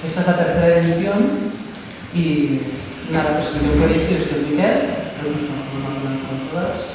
Esta es la tercera edición y nada, presenté un proyecto y estoy en Miquel, creo que nos todas.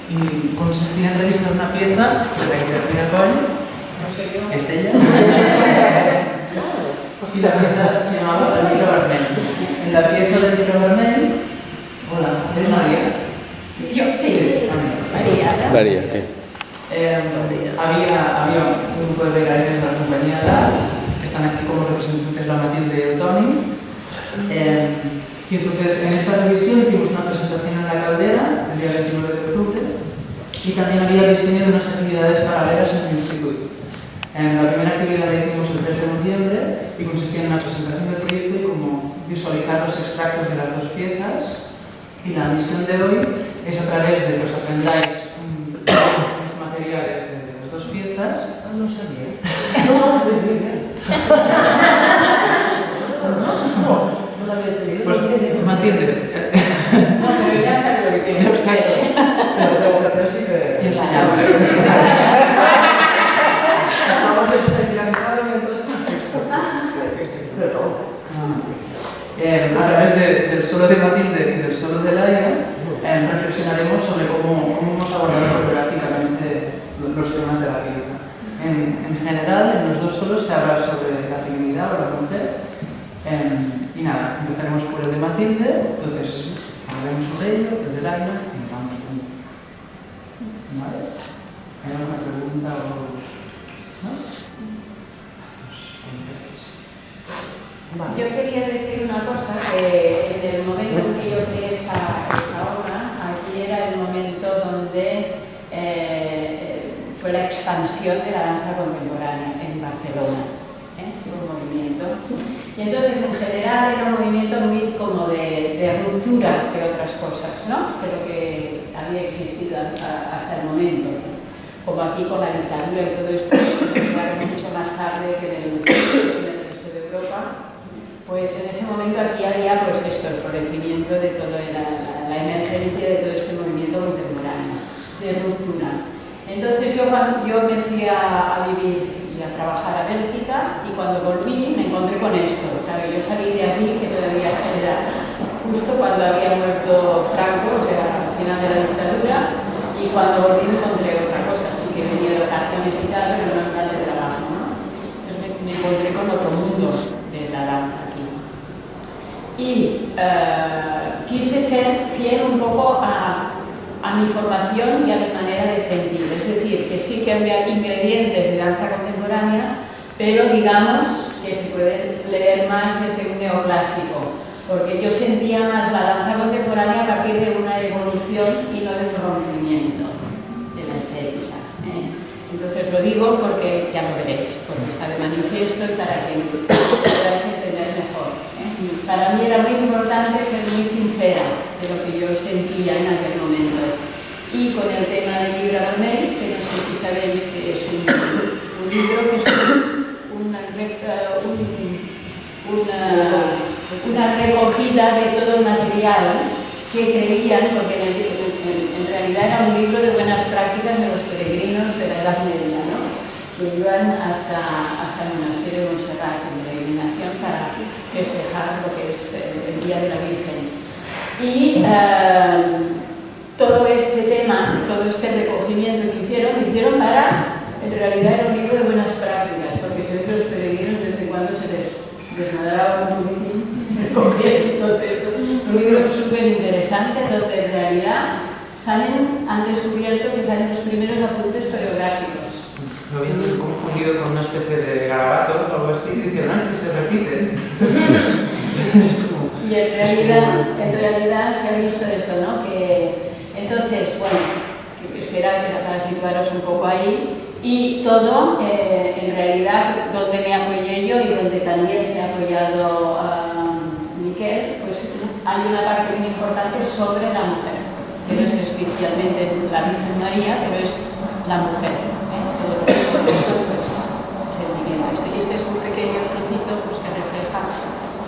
Y consistía en revisar una pieza de la Guillermina Coll, es ella, y la pieza se llamaba El libro vermell. En la pieza del libro vermell, hola, ¿eres María? Yo, sí. María, sí. Había un grupo de becarios de la compañía de artes, están aquí como representantes la Matilde y el Toni. Y entonces en esta revisión hicimos una presentación en la Caldera el día 29 de octubre y también había diseño de unas actividades paralelas en el instituto. La primera actividad la hicimos el 3 de noviembre y consistía en una presentación del proyecto y como visualizar los extractos de las dos piezas. Y la misión de hoy es a través de que os aprendáis los materiales de las dos piezas. No sabía. No la había tenido. Pues Matilde. No, pero ya sabe lo que tiene. Exacto. Pero tengo que hacer sí que... Y enseñamos. Estamos especializados en cosas. Pero a través del solo de Matilde y del solo de Laia, reflexionaremos sobre cómo hemos abordado geográficamente los temas de la pieza. En general, en los dos solos se habla sobre la feminidad o la mujer. Y nada, empezaremos por el de Matilde, entonces hablaremos sobre ello, el de Laia, y nos vamos con ello. ¿Vale? ¿Hay alguna pregunta o...? ¿No? Yo quería decir una cosa, que en el momento en que yo creé esa obra, aquí era el momento donde fue la expansión de la danza contemporánea en Barcelona, un movimiento. Y entonces, en general, era un movimiento muy como de ruptura de otras cosas, ¿no? De lo que había existido hasta el momento. Como aquí con la dictadura y todo esto, que mucho más tarde que en el resto de Europa. Pues en ese momento aquí había pues esto, el florecimiento de toda la emergencia de todo este movimiento contemporáneo, de ruptura. Entonces yo me fui a vivir y a trabajar a Bélgica y cuando volví me encontré con esto. Claro, yo salí de aquí, que todavía era justo cuando había muerto Franco, o sea, al final de la dictadura, y cuando volví me encontré otra cosa, así que venía de vacaciones y tal, pero no en plan de trabajo, ¿no? Entonces me encontré con otro mundo de la danza. Y quise ser fiel un poco a mi formación y a mi manera de sentir. Es decir, que sí que había ingredientes de danza contemporánea, pero digamos que se puede leer más desde un neoclásico, porque yo sentía más la danza contemporánea a partir de una evolución y no de un rompimiento de la estética. Entonces lo digo porque ya lo veréis, porque está de manifiesto y para que podáis entender mejor. Para mí era muy importante ser muy sincera de lo que yo sentía en aquel momento. Y con el tema del libro vermell, que no sé si sabéis que es un libro que es una recogida de todo el material que creían, porque en realidad era un libro de buenas prácticas de los peregrinos de la Edad Media, ¿no? Que iban hasta el monasterio de Montserrat en peregrinación para festejar lo que es el Día de la Virgen. Y todo este tema, todo este recogimiento que hicieron, lo hicieron para, en realidad era un libro de buenas prácticas, porque se ve que los peregrinos desde cuando se les desmadraba un poquitín, entonces un libro súper interesante donde en realidad han descubierto que salen los primeros apuntes coreográficos. Lo habían confundido con una especie de garabatos o algo así, y dijeron, si se repiten. Y en realidad se ha visto esto, ¿no? Que, entonces, bueno, que era para situaros un poco ahí, y todo, en realidad, donde me apoyé yo y donde también se ha apoyado Miquel, pues hay una parte muy importante sobre la mujer, que no es especialmente la Virgen María, pero es la mujer. Y este es un pequeño trocito pues, que refleja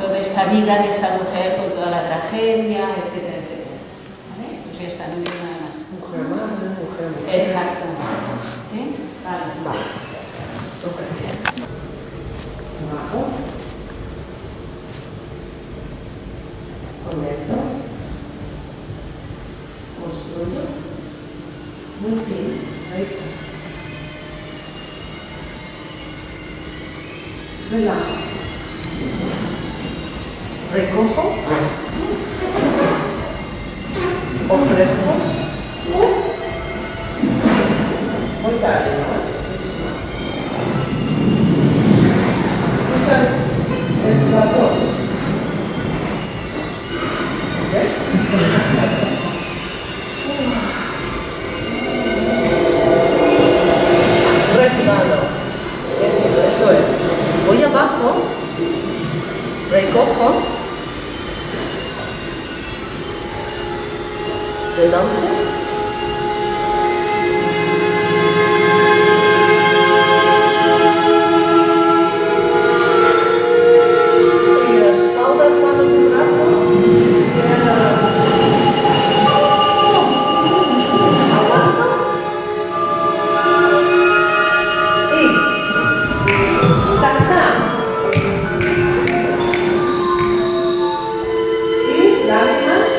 toda esta vida de esta mujer con toda la tragedia, etcétera, etcétera. ¿Vale? Pues ya está, no digo nada más. mujer más, mujer más. Exacto. ¿Sí? Vale. Abajo. Conecto. Construyo. Muy fino. Ahí está. Relajo. Recojo. Ofrezco. Muy tarde, ¿no? Escucha las dos. ¿Ves? Resbalo. Eso es. Voy abajo. Recojo. Delante. Y la espalda sale de un brazo. Aguanto. Y tac-tac. Y lágrimas.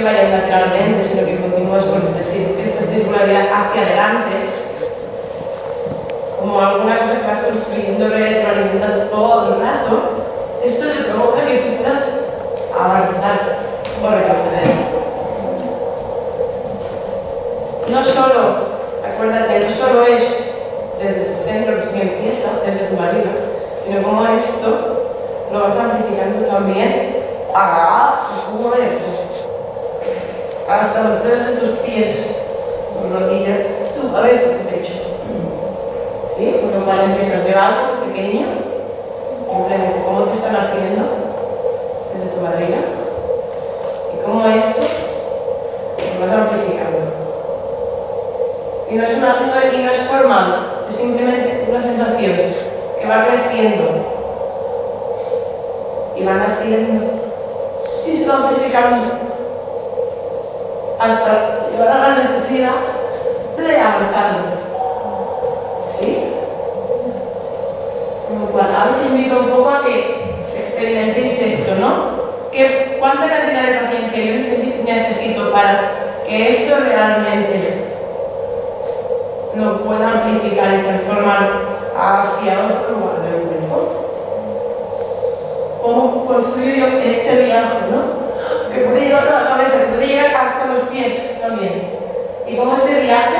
vayas lateralmente, sino que continúes con esta circularidad hacia adelante, como alguna cosa que vas construyendo, retroalimentando todo el rato, esto le provoca que tú puedas avanzar o retroceder. No solo, acuérdate, no solo es desde el centro que empieza, desde tu barriga, sino como esto lo vas amplificando también hasta los dedos de tus pies, tu rodilla, tu cabeza, tu pecho. ¿Sí? Por lo cual empiezas de algo pequeño, simplemente cómo te están haciendo desde tu barriga, y cómo esto lo vas amplificando. Y no es formal, es simplemente una sensación que va creciendo y va naciendo y se va amplificando hasta llegar a la necesidad de avanzar. ¿Sí? Con lo cual, ahora os invito un poco a que experimentéis esto, ¿no? ¿Cuánta cantidad de paciencia yo necesito para que esto realmente lo pueda amplificar y transformar hacia otro lugar del cuerpo? ¿Cómo construyo yo este viaje, no? Que puede llegar a la cabeza, que puede llegar hasta los pies también. Y cómo este viaje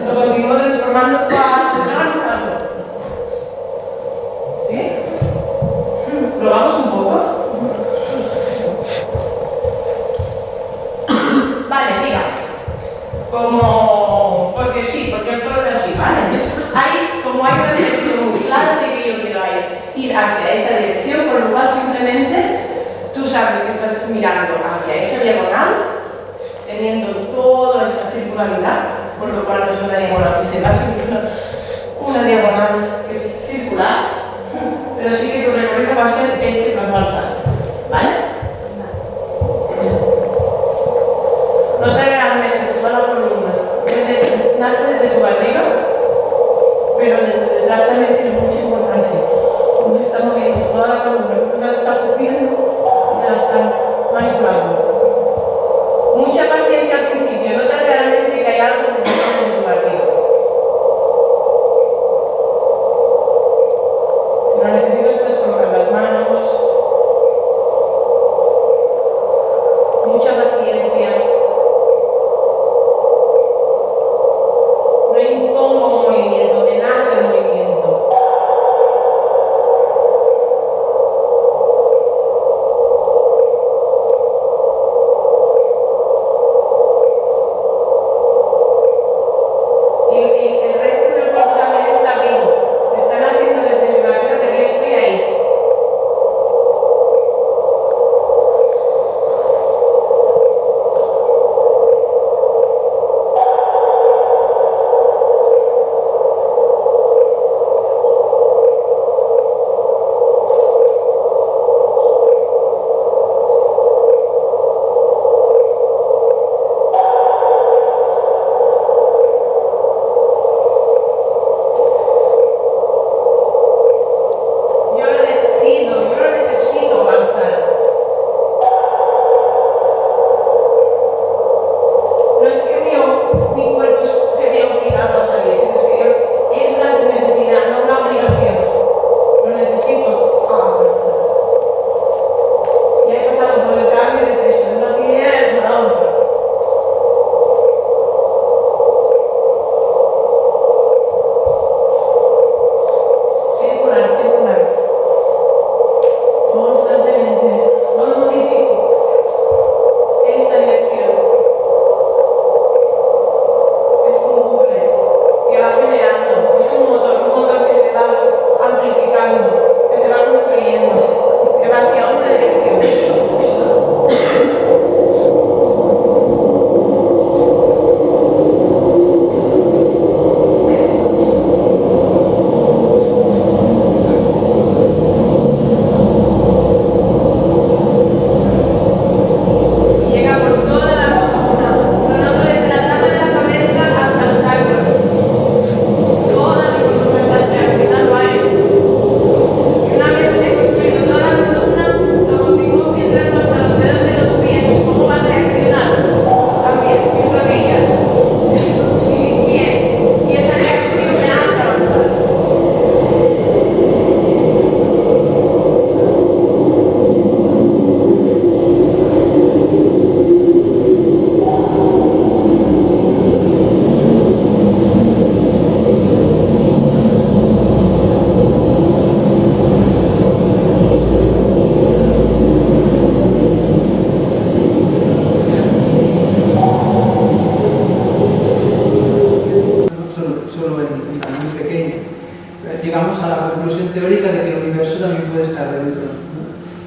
lo continúo transformando para avanzarlo. ¿Sí? ¿Probamos un poco? Vale, mira. Porque el foro es así, ¿vale? Como hay una dirección muy clara de que yo quiero ir hacia esa dirección, por lo cual simplemente tú sabes que estás mirando hacia esa diagonal, teniendo toda esta circularidad, por lo cual no es una diagonal que se va, es una diagonal que es circular, pero sí que tu recorrido va a ser este transversal, ¿vale? Nota realmente toda la columna, nace desde tu barriga, pero desde detrás también tiene mucha importancia. Cómo se está moviendo toda la columna, cómo la está cogiendo y la está manipulando. Mucha paciencia al principio, nota realmente que hay algo que pasa en tu barriga. Si lo necesitas, puedes colocar las manos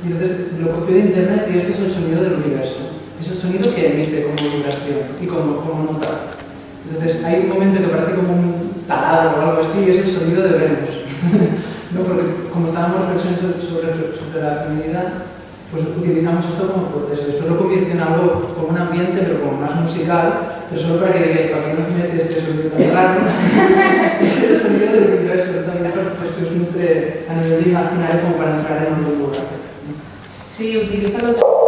Y entonces lo copió de internet y este es el sonido del universo. Es el sonido que emite como vibración y como nota. Entonces hay un momento que parece como un taladro o algo así y es el sonido de Venus. ¿No? Porque como estábamos reflexionando sobre la feminidad, pues utilizamos esto como proceso. Después lo convirtió en algo como un ambiente, pero como más musical, pero solo para que digáis, para que no se mete este sonido tan raro. Es el sonido del universo, también pues, se os nutre a nivel de imaginario como para entrar en un lugar. Sí, utilízalo.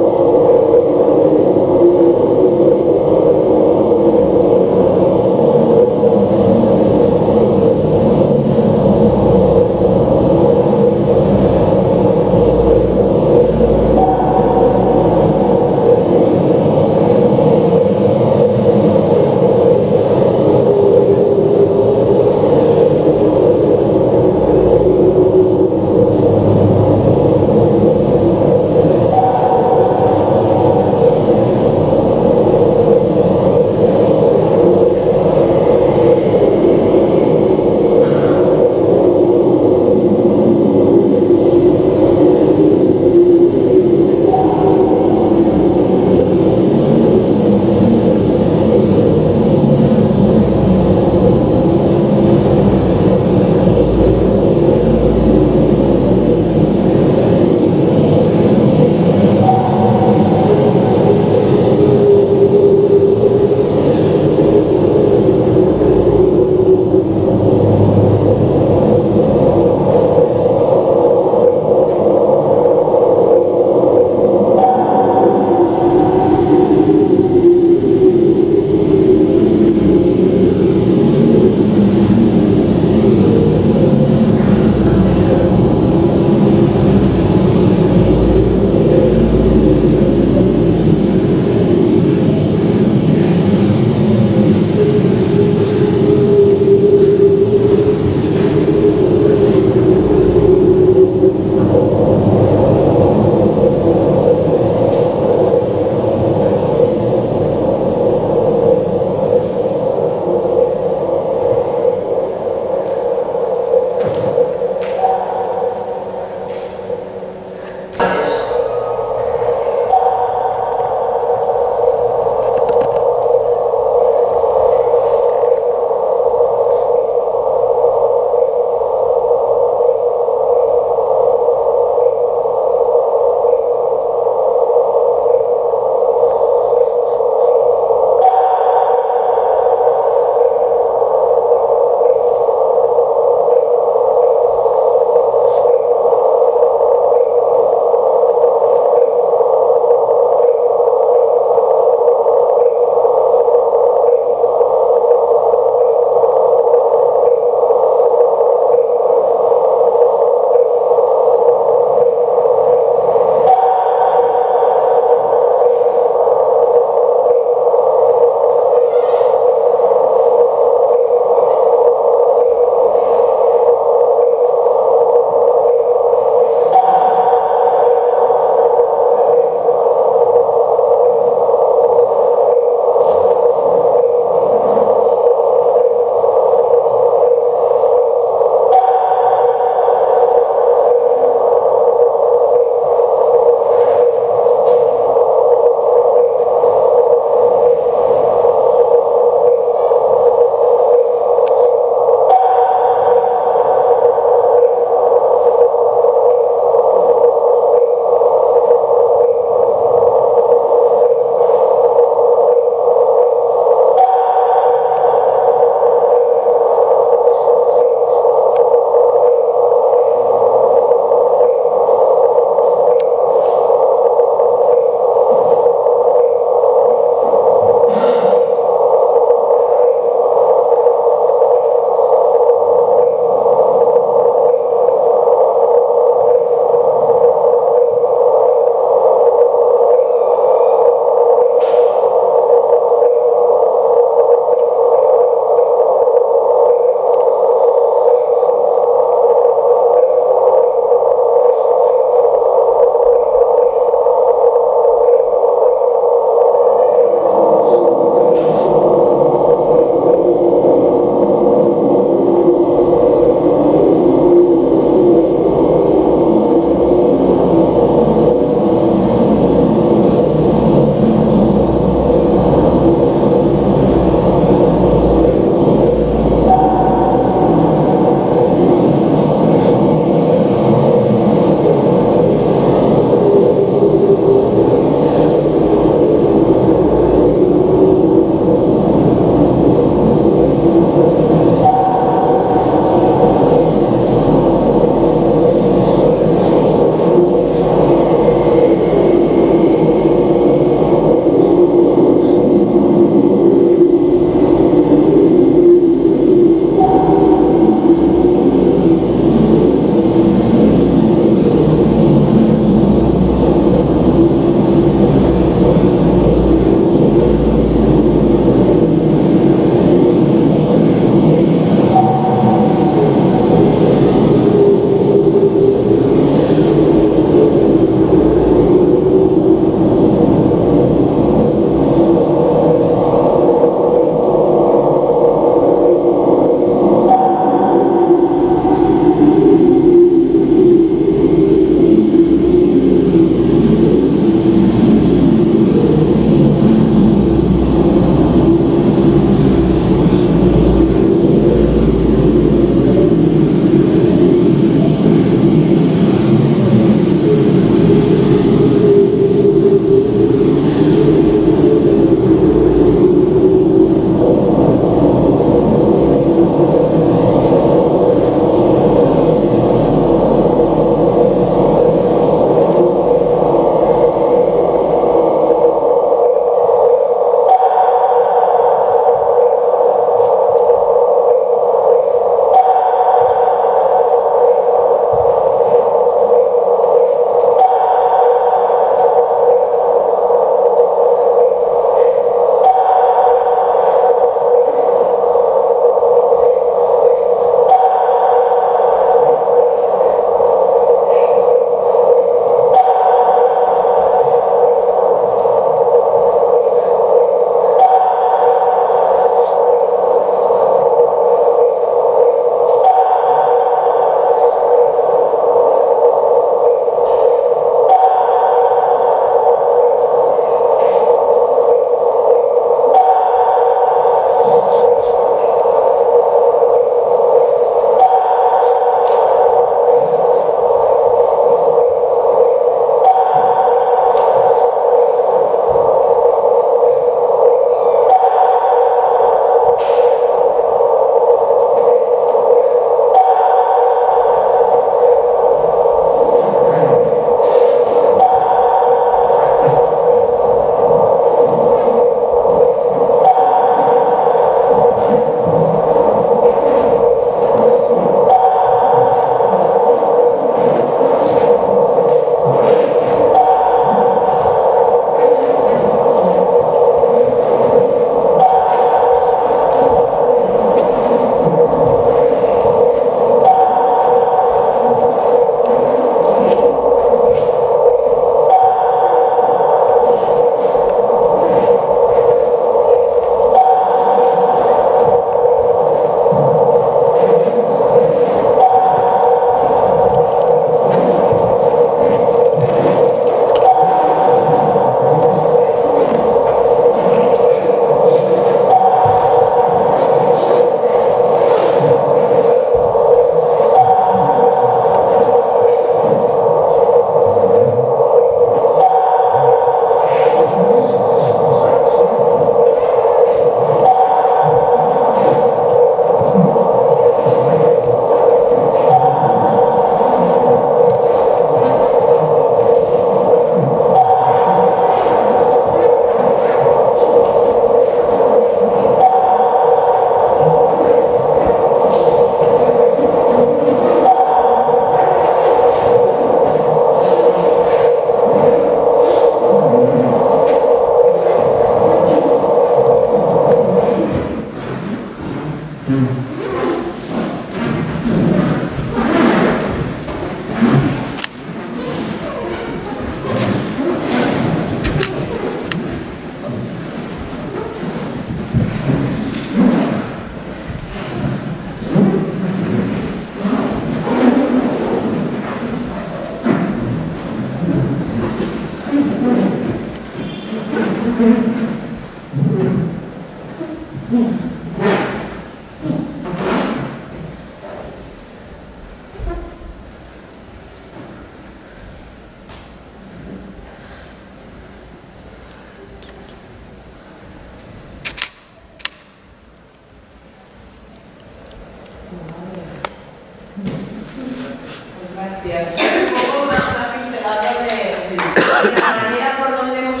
Gracias. Un poco más una pincelada de la manera por donde hemos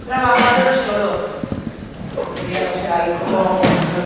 trabajado el solo. O sea, hay como